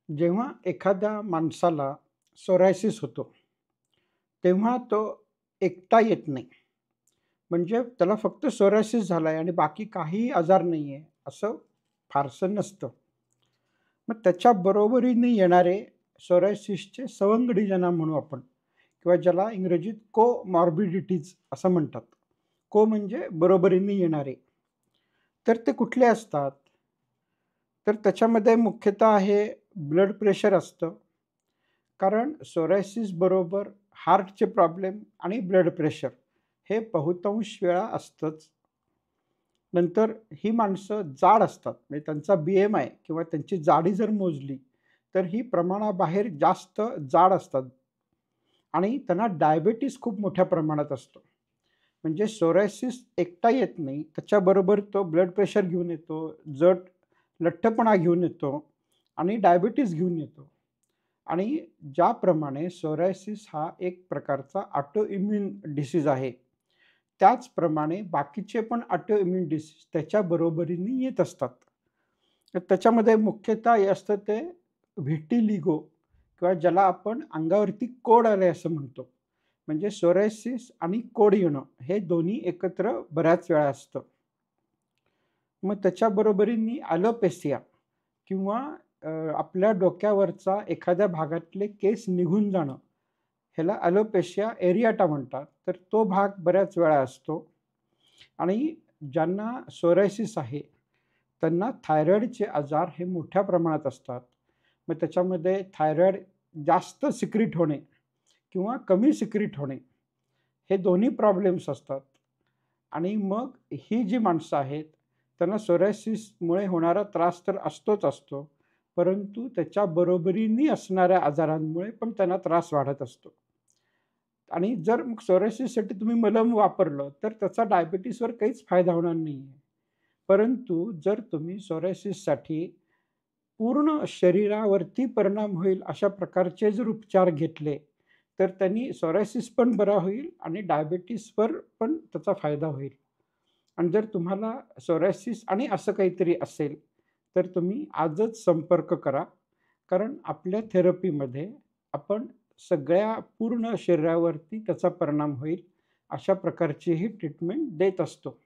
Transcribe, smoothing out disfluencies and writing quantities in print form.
जेव्हा एखाद्या माणसाला सोरायसिस होतो, तेव्हा तो एकटा येत नाही. म्हणजे त्याला फक्त सोरायसिस झालाय आणि बाकी काहीही आजार नाहीये, असं फारसं नसतं. मग त्याच्या बरोबरीने येणारे सोरायसिसचे सवंगडीजणा म्हणू आपण किंवा ज्याला इंग्रजीत कोमॉर्बिडिटीज असं म्हणतात. को म्हणजे बरोबरीने येणारे. तर ते कुठले असतात? तर त्याच्यामध्ये मुख्यतः आहे ब्लड प्रेशर असतं. कारण सोरायसिस बरोबर हार्टचे प्रॉब्लेम आणि ब्लड प्रेशर हे बहुतांश वेळा असतंच. नंतर ही माणसं जाड असतात. म्हणजे त्यांचा बी-एम-आय किंवा त्यांची जाडी जर मोजली, तर ही प्रमाणाबाहेर जास्त जाड असतात आणि त्यांना डायबिटीज खूप मोठ्या प्रमाणात असतो. म्हणजे सोरायसिस एकटा येत नाही. त्याच्याबरोबर तो ब्लड प्रेशर घेऊन येतो, जड लठ्ठपणा घेऊन येतो आणि डायबिटीज घेऊन येतो. आणि ज्याप्रमाणे सोरायसिस हा एक प्रकारचा ऑटो इम्यून डिसीज आहे. त्याचप्रमाणे बाकीचे पण ऑटो इम्यून डिसीज त्याच्या बरोबरीने येत असतात. तर त्याच्यामध्ये मुख्यतः हे असतं ते व्हिटिलिगो किंवा ज्याला आपण अंगावरती कोड आले असं म्हणतो. म्हणजे सोरायसिस आणि कोड येणं हे दोन्ही एकत्र बऱ्याच वेळा असतं. मग त्याच्या बरोबरीने ॲलोपेसिया किंवा आपल्या डोक्यावरचा एखाद्या भागातले केस निघून जाणं, ह्याला ॲलोपेशिया एरियाटा म्हणतात. तर तो भाग बऱ्याच वेळा असतो आणि ज्यांना सोरायसिस आहे, त्यांना थायरॉईडचे आजार हे मोठ्या प्रमाणात असतात. मग त्याच्यामध्ये थायरॉईड जास्त सिक्रीट होणे किंवा कमी सिक्रीट होणे, हे दोन्ही प्रॉब्लेम्स असतात. आणि मग ही जी माणसं आहेत, त्यांना सोरायसिसमुळे होणारा त्रास तर असतोच असतो. परंतु त्याच्या बरोबरीने असणाऱ्या आजारांमुळे पण त्यांना त्रास वाढत असतो. आणि जर मग सोरायसिससाठी तुम्ही मलम वापरलं, तर त्याचा डायबिटीजवर काहीच फायदा होणार नाहीये. परंतु जर तुम्ही सोरायसिससाठी पूर्ण शरीरावरती परिणाम होईल अशा प्रकारचे जर उपचार घेतले, तर त्यांनी सोरायसिस पण बरा होईल आणि डायबिटीजवर पण त्याचा फायदा होईल. आणि जर तुम्हाला सोरायसिस आणि असं काहीतरी असेल, तर तुम्ही आजच संपर्क करा. कारण आपल्या थेरपीमध्ये आपण सगळ्या पूर्ण शरीरावरती त्याचा परिणाम होईल, अशा प्रकारची ही ट्रीटमेंट देत असतो.